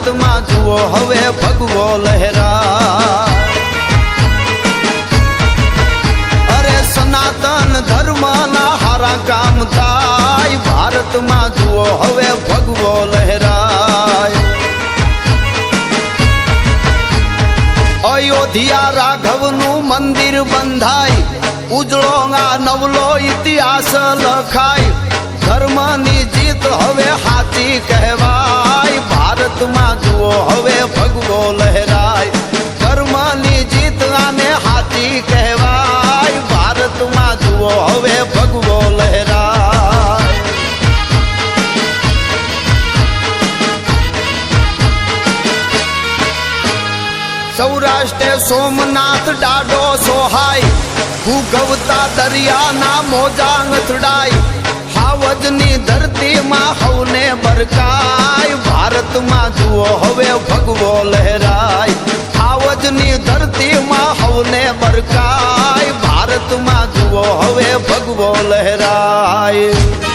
ભારતમાં જુઓ હવે ભગવો લહેરાય। અરે સનાતન ધર્મના હારા કામ થાય, ભારતમાં જુઓ હવે ભગવો લહેરાય। અયોધ્યા રાઘવનું મંદિર બંધાય, ઉજળો આ નવલો ઇતિહાસ લખાય। ધર્મની જીત હવે હાથી કહેવાય, ભારતમાં જુઓ હવે ભગવો લહેરાય। ધર્મની જીત આને હાથી કહેવાય, ભારતમાં જુઓ હવે ભગવો લહેરાય। સૌરાષ્ટ્રે સોમનાથ ડાડો સોહાય, ભૂગવતા દરિયાના મોજા અથડાય। હાવજની ધરતીમાં હવને બરકાય, ભારતમાં જુઓ હવે ભગવો લહેરાય। હાવજની ધરતીમાં હવને બરકાય, ભારતમાં જુઓ હવે ભગવો લહેરાય।